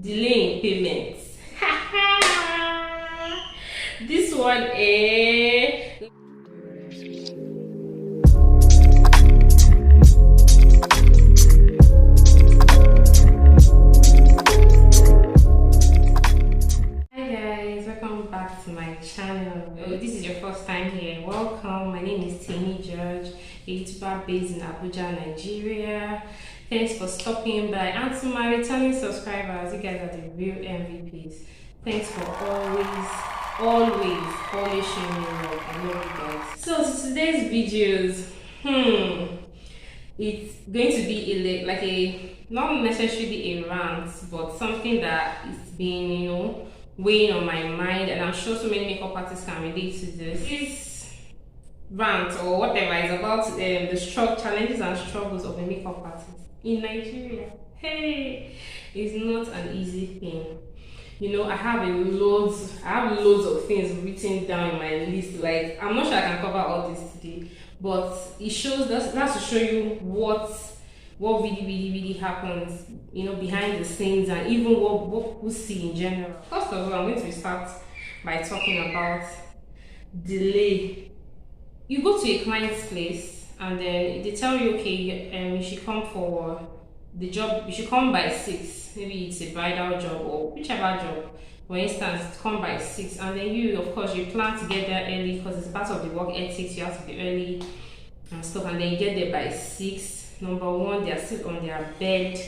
delaying payments. This one Hi guys, welcome back to my channel. If this is your first time here, welcome. My name is Tini George, a YouTuber based in Abuja, Nigeria. Thanks for stopping by, and to my returning subscribers, you guys are the real MVPs. Thanks for always showing me love. I love you guys. So today's videos, it's going to be like a not necessarily a rant, but something that is being weighing on my mind, and I'm sure so many makeup artists can relate to this. This rant or whatever is about the challenges and struggles of a makeup artist in Nigeria. Hey, it's not an easy thing. I have loads of things written down in my list. Like, I'm not sure I can cover all this today, but it shows that's to show you what really happens, behind the scenes, and even what we see in general. First of all, I'm going to start by talking about delay. You go to a client's place and then they tell you, okay, you should come for the job, you should come by 6. Maybe it's a bridal job or whichever job. For instance, come by 6, and then you, of course, you plan to get there early because it's part of the work ethics. You have to be early and stuff, and then you get there by 6. Number one, they are still on their bed.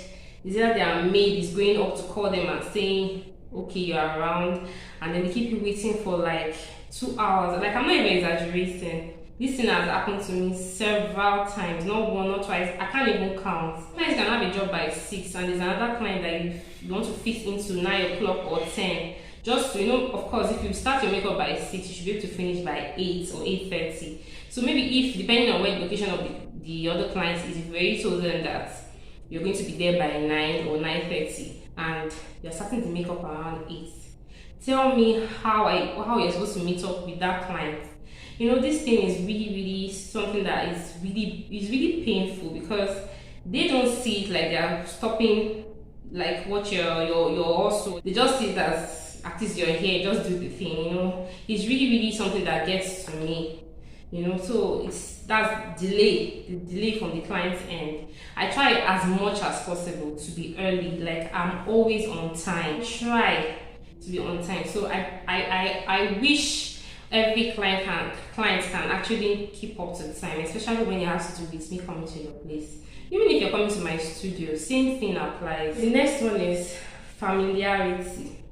Is that their maid is going up to call them and saying, okay, you're around, and then they keep you waiting for like 2 hours. Like, I'm not even exaggerating. This thing has happened to me several times, not one, not twice. I can't even count. Clients can have a job by 6, and there's another client that you want to fit into 9 o'clock or 10. Just to, of course, if you start your makeup by 6, you should be able to finish by 8 or 8:30. So maybe if, depending on where the location of the other client is, if you already told them that you're going to be there by 9 or 9:30, and you're starting the makeup around 8, tell me how you're supposed to meet up with that client. This thing is really something that is really painful, because they don't see it like they're stopping, like what you're also, they just see it as artists, you're here, just do the thing. It's really something that gets to me. So that's the delay from the client's end. I try as much as possible to be early. Like, I'm always on time. Try to be on time. So I wish every client can actually keep up to the time, especially when it has to do with me coming to your place. Even if you're coming to my studio, same thing applies. The next one is familiarity,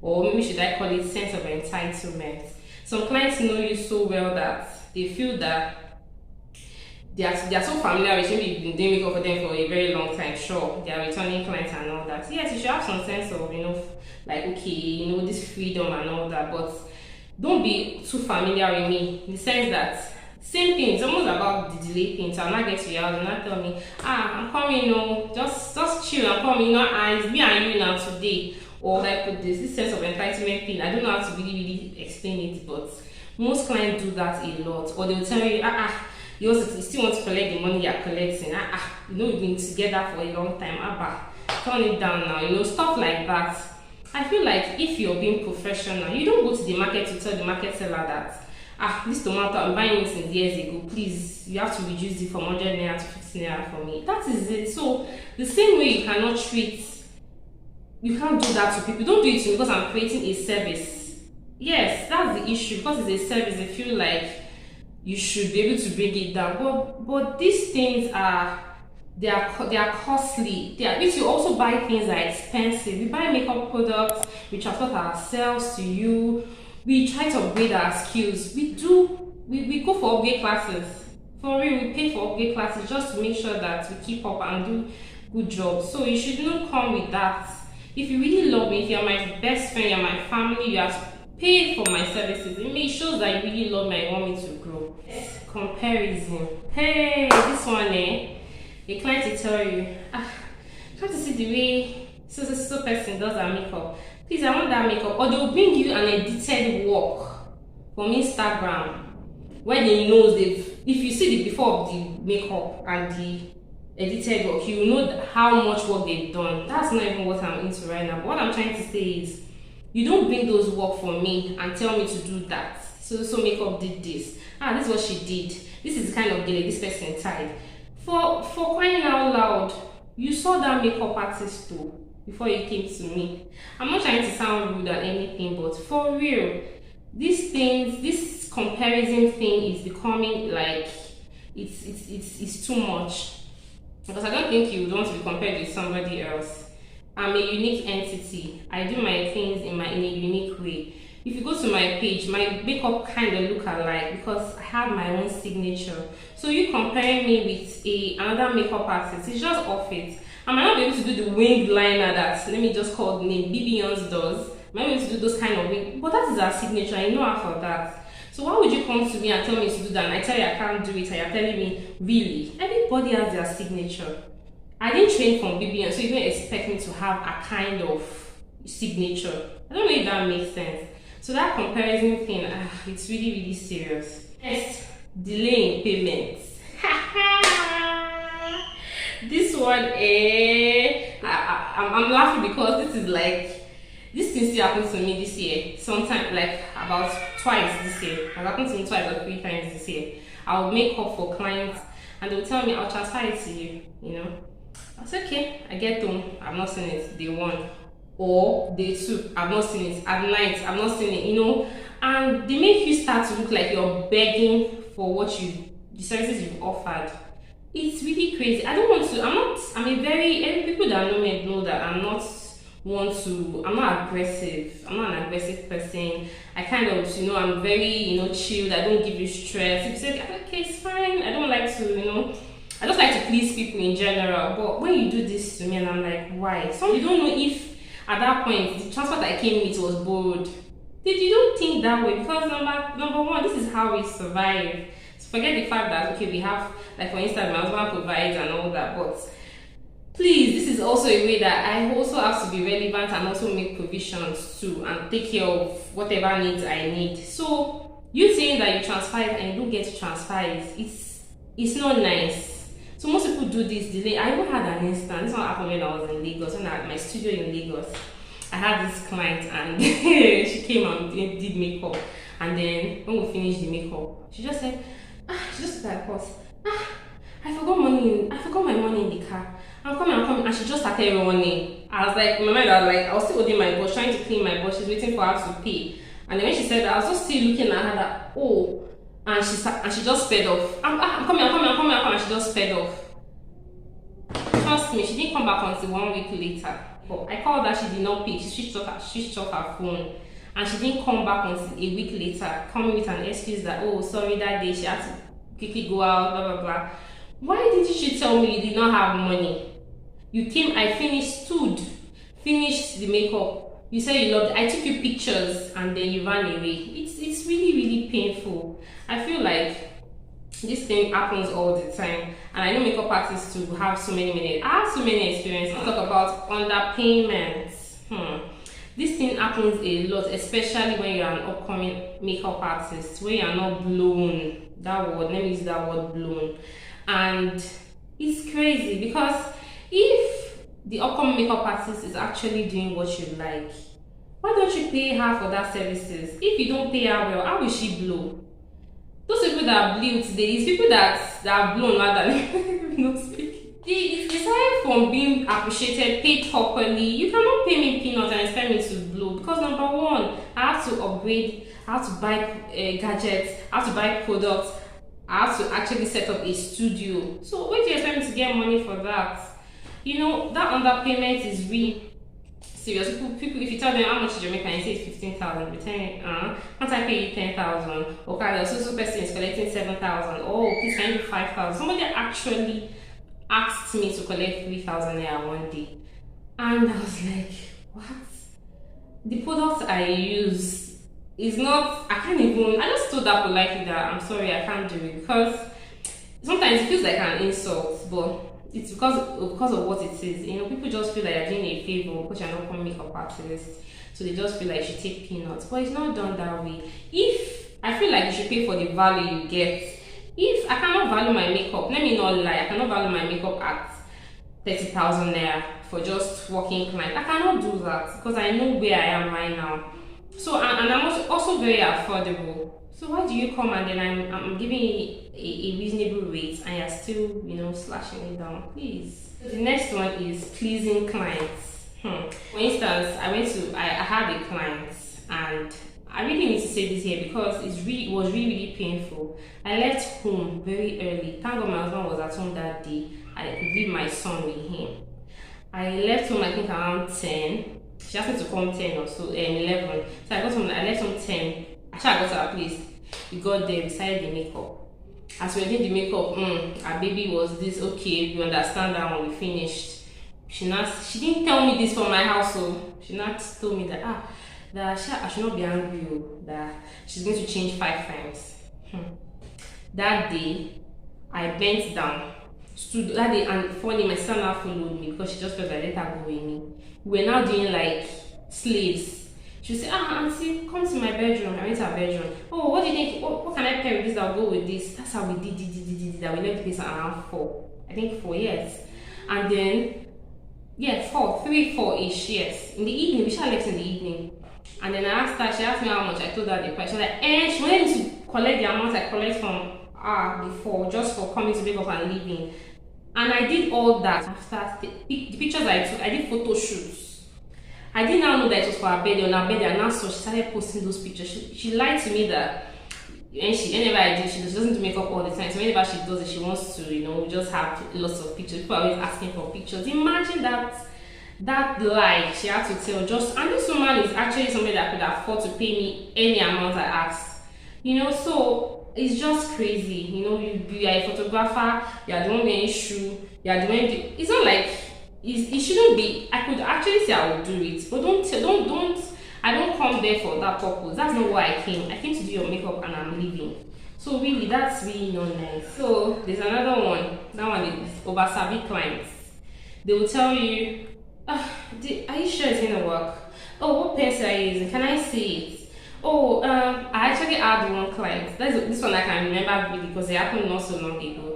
or maybe should I call it sense of entitlement. Some clients know you so well that they feel that they are so familiar with you. Maybe you've been doing makeup for them for a very long time. Sure, they are returning clients and all that. Yes, you should have some sense of like, okay, this freedom and all that, but don't be too familiar with me, in the sense that same thing, it's almost about the delay thing. So I'll not get to your house and not tell me, I'm coming, just chill, I'm coming, it's me and you now today. Or like put this sense of entitlement thing. I don't know how to really explain it, but most clients do that a lot. Or they'll tell you, you still want to collect the money you're collecting. We've been together for a long time. Turn it down now. Stuff like that. I feel like if you're being professional, you don't go to the market to tell the market seller that, this tomato, I'm buying it since years ago, please, you have to reduce it from 100 naira to 50 naira for me. That is it. So the same way you can't do that to people. Don't do it to me because I'm creating a service. Yes, that's the issue. Because it's a service, I feel like you should be able to bring it down. But these things they are costly. If you also buy things that are expensive, we buy makeup products, we transport ourselves to you, we try to upgrade our skills. We go for upgrade classes. For real, we pay for upgrade classes just to make sure that we keep up and do good jobs. So you should not come with that. If you really love me, if you're my best friend, you're my family, you have to pay for my services. It shows that you really love me and want me to grow. Comparison. Hey, this one, a client will tell you, try to see the way so person does her makeup. Please, I want that makeup. Or they'll bring you an edited work from Instagram where they know if you see the before of the makeup and the edited work, you know how much work they've done. That's not even what I'm into right now. But what I'm trying to say is, you don't bring those work for me and tell me to do that. So makeup did this. This is what she did. This is the kind of girl this person tied. For crying out loud, you saw that makeup artist too before you came to me. I'm not trying to sound rude or anything, but for real, these things, this comparison thing is becoming like it's too much. Because I don't think you would want to be compared with somebody else. I'm a unique entity. I do my things in a unique way. If you go to my page, my makeup kind of look alike because I have my own signature. So you comparing me with another makeup artist, it's just off it. I might not be able to do the winged liner that, let me just call the name, Beyonce does. I might be able to do those kind of wings, but that is our signature. I know her for that. So why would you come to me and tell me to do that and I tell you I can't do it and you're telling me, really? Everybody has their signature. I didn't train from BBN, so you don't expect me to have a kind of signature. I don't know if that makes sense. So that comparison thing, it's really, really serious. Next, delay in payments. This one, I'm laughing because this is like, this thing still happened to me this year. Sometimes, like about twice this year. It happened to me twice or 3 times this year. I'll make up for clients and they'll tell me I'll transfer it to you, you know. I said, okay, I get them, I've not seen it, day 1. Or day 2, I've not seen it. At night, I've not seen it, you know. And they make you start to look like you're begging for the services you've offered. It's really crazy. I don't want to, people that know me know that I'm not aggressive. I'm not an aggressive person. I kind of, you know, I'm very, chilled. I don't give you stress. If you say, okay, it's fine. I don't like to, I just like to please people in general. But when you do this to me and I'm like, why? So you don't know if at that point the transport I came with was borrowed. You don't think that way because number one, this is how we survive. So forget the fact that, okay, we have, like for instance, my husband provides and all that, but please, this is also a way that I also have to be relevant and also make provisions too and take care of whatever needs I need. So you saying that you transfer it and you don't get to transfer it, it's not nice. So most people do this delay. I even had an instance. This one happened when I was in Lagos, when I had my studio in Lagos. I had this client and she came and did makeup. And then when we finished the makeup, she just said, she just said, I forgot my money in the car. I'm coming, and she just started running. I was like, in my mind, I was still holding my brush, trying to clean my brush. She's waiting for her to pay. And then when she said that, I was just still looking at her that, oh, and she just sped off. I'm coming, and she just sped off. Trust me, she didn't come back until 1 week later. But I called her, she did not pick. She switched off her phone, and she didn't come back until a week later, coming with an excuse that, oh, sorry, that day she had to quickly go out, blah blah blah. Why didn't you tell me you did not have money? You came, I finished the makeup. You said you loved it. I took you pictures and then you ran away. It's really, really painful. I feel like this thing happens all the time. And I know makeup artists to have so many experiences. Let's talk about underpayments. This thing happens a lot, especially when you're an upcoming makeup artist, when you're not blown. That word, let me use that word, blown. And it's crazy because if the upcoming makeup artist is actually doing what you like, why don't you pay her for that services? If you don't pay her well, how will she blow? Those people that blew today, these people that are blown rather than not speaking. Aside from being appreciated, paid properly, you cannot pay me peanuts and expect me to blow because number one, I have to upgrade, I have to buy gadgets, I have to buy products, I have to actually set up a studio. So where do you expect me to get money for that? You know, that underpayment is really serious. People, if you tell them how much is your makeup and say it's 15,000, return can't I pay you 10,000? Okay, the social person is collecting 7,000. Oh, please can you do 5,000? Somebody actually asked me to collect 3,000 naira one day, and I was like, what? The product I use is not. I just told that politely that I'm sorry, I can't do it because sometimes it feels like an insult, but it's because of what it is. You know, people just feel like you're doing a favor because you're not coming makeup artist, so they just feel like you should take peanuts. But it's not done that way. If I feel like you should pay for the value you get. if I cannot value my makeup, let me not lie, I cannot value my makeup at 30,000 naira for just working client. I cannot do that because I know where I am right now. So and I'm also very affordable. So why do you come and then I'm giving you a reasonable rate and you're still, you know, slashing it down? Please. So the next one is pleasing clients. For instance, I had a client, and I really need to say this here because it was really painful. I left home very early. Thank God my husband was at home that day. I could leave my son with him. I left home I think around 10. She asked me to come 10 or so, 11. So I left home 10. I got to her place. We got there, we started the makeup. As we were doing the makeup, our baby was this, okay, we understand that when we finished. She didn't tell me this from my household. She not told me that I should not be angry, that she's going to change 5 times. That day, I bent down, stood that day, and funny, my sister now followed me because she just felt like let her go with me. We were now doing like slaves. She would say, auntie, come to my bedroom. I went to her bedroom. Oh, what do you think? What can I pair with this that'll go with this? That's how we did that. We left the place around 4. I think 4 years. And then, yeah, 4-ish, yes. In the evening, we should have left in the evening. And then I asked her, she asked me how much. I told her the price. She was like, she wanted me to collect the amount I collect from her before, just for coming to pick up and leaving. And I did all that. After the pictures I took, I did photo shoots. I did not know that it was for her birthday. On her birthday, and now so she started posting those pictures. She lied to me that whenever I do, she doesn't do makeup all the time. So whenever she does it, she wants to, you know, just have lots of pictures. People are always asking for pictures. Imagine that lie she had to tell. And this woman is actually somebody that could afford to pay me any amount I asked. You know, so it's just crazy. You know, you are a photographer. You are the one wearing shoe. You are the one. It's not like. It shouldn't be. I could actually say I would do it, but don't. I don't come there for that purpose. That's not why I came. I came to do your makeup and I'm leaving. So really, that's really not nice. So there's another one. That one is over-savvy clients. They will tell you, are you sure it's gonna work? Oh, what pencil are you using? Can I see it? Oh, I actually had one client. This one I can remember really because it happened not so long ago.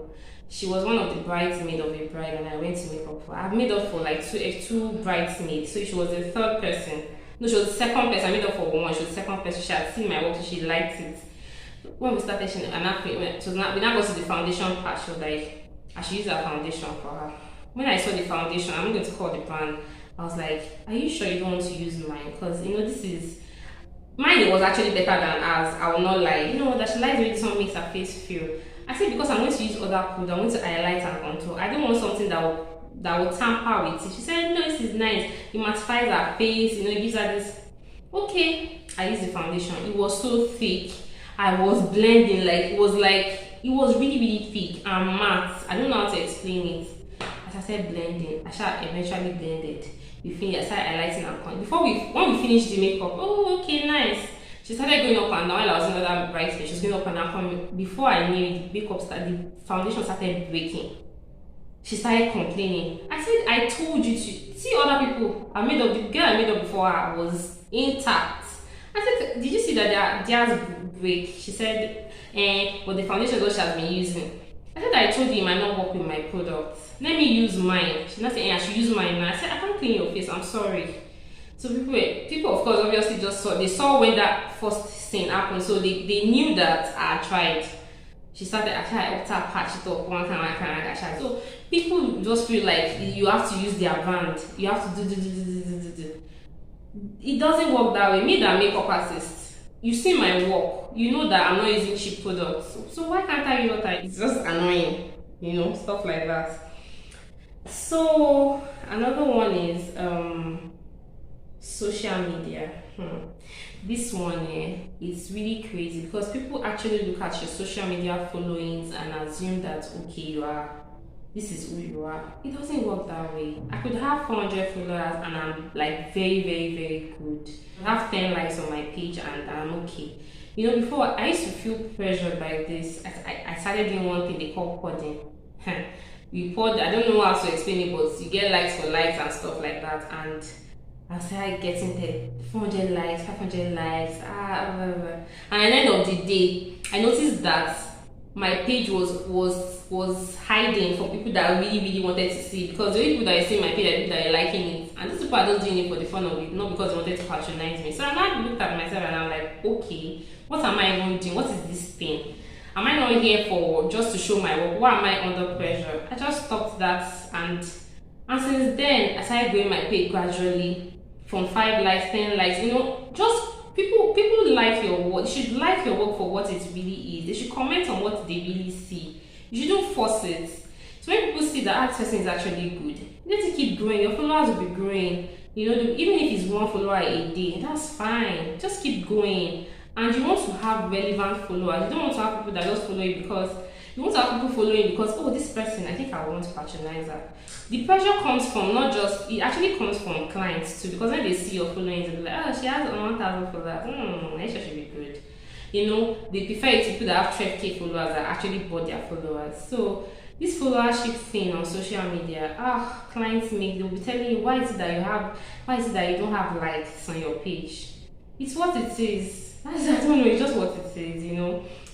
She was one of the bridesmaids of a bride, and I went to make up for her. I've made up for like two bridesmaids, so she was the third person. No, she was the second person. I made up for one. She was the second person. She had seen my work, so she liked it. When we started, we now got to the foundation part. She was like, I should use her foundation for her. When I saw the foundation, I'm not going to call the brand. I was like, are you sure you don't want to use mine? Because you know mine was actually better than ours. I will not lie. You know that she likes really something makes her face feel. I said because I'm going to use other product, I'm going to highlight and contour. I don't want something that will tamper with it. She said, no, this is nice. It mattifies her face, you know, it gives her this. Okay, I used the foundation. It was so thick. I was blending, it was really thick and matte. I don't know how to explain it. As I said blending, I shall eventually blended. I started highlighting and contouring. When we finished the makeup, oh, okay, nice. She started going up and down while I was in another bridesmaid. She was going up and down. Before I knew it, the foundation started breaking. She started complaining. I said, I told you to see other people. The girl I made up before her was intact. I said, did you see that theirs break? She said, but the foundation that she has been using. I said, I told you it might not work with my product. Let me use mine. She's not saying I should use mine now. I said, I can't clean your face. I'm sorry. So people of course obviously just saw when that first thing happened, so they knew that I tried. She started actually up to patch it up one time. So people just feel like you have to use their brand. You have to do. It doesn't work that way. Me that makeup artist, you see my work, you know that I'm not using cheap products. So why can't I use what it's just annoying, you know, stuff like that. So another one is social media. This one is really crazy because people actually look at your social media followings and assume that okay, this is who you are. It doesn't work that way. I could have 400 followers and I'm like very, very, very good. I have 10 likes on my page and I'm okay. You know, before I used to feel pressured by this. I started doing one thing they call podding. I don't know how to explain it, but you get likes for likes and stuff like that, and I started getting 400 likes, 500 likes, And at the end of the day, I noticed that my page was hiding for people that really wanted to see, because the people that are seeing my page are people that are liking it, and these people are just doing it for the fun of it, not because they wanted to patronize me. So I now looked at myself and I'm like, okay, what am I even doing? What is this thing? Am I not here for just to show my work? Why am I under pressure? I just stopped that, and since then I started growing my page gradually from 5 likes, 10 likes, just people like your work. You should like your work for what it really is. They should comment on what they really see. You shouldn't force it. So when people see that this person is actually good, you need to keep growing. Your followers will be growing. Even if it's 1 follower a day, that's fine. Just keep going. And you want to have relevant followers. You don't want to have people that just follow you because you want to have people following because, oh, this person, I think I want to patronize her. The pressure comes from it actually comes from clients too, because when they see your following, they'll be like, oh, she has 1,000 followers. I should be good. They prefer it to people that have 12K followers that actually bought their followers. So this followership thing on social media, clients they'll be telling you, why is it that you don't have likes on your page? It's what it is. I don't know, it's just what it is,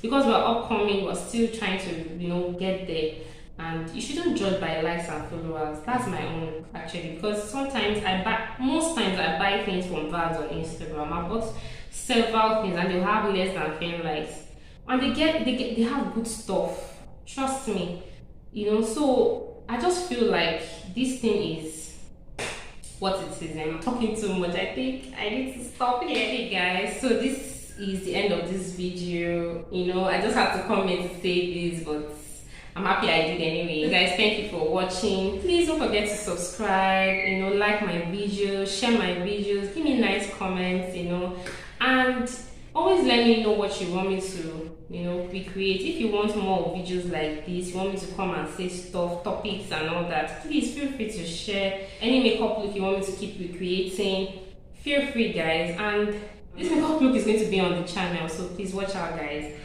because we're upcoming, we're still trying to, get there. And you shouldn't judge by likes and followers. That's my own, actually, because most times I buy things from brands on Instagram. I bought several things and they'll have less than 10 likes. And they have good stuff. Trust me. So I just feel like this thing is what it is. I'm talking too much. I think I need to stop here, hey guys. So this is the end of this video. I just had to come in to say this, but I'm happy I did anyway. Guys, thank you for watching. Please don't forget to subscribe, like my videos, share my videos, give me nice comments, and always let me know what you want me to, recreate. If you want more videos like this, you want me to come and say stuff, topics and all that, please feel free to share. Any makeup look you want me to keep recreating, feel free, guys. And this makeup look is going to be on the channel, so please watch out, guys.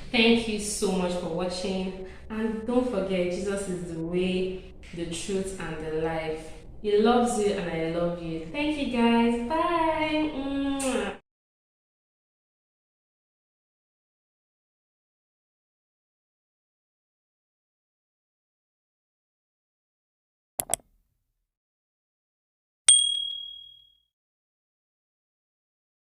Thank you so much for watching, and don't forget, Jesus is the way, the truth, and the life. He loves you and I love you. Thank you, guys. Bye.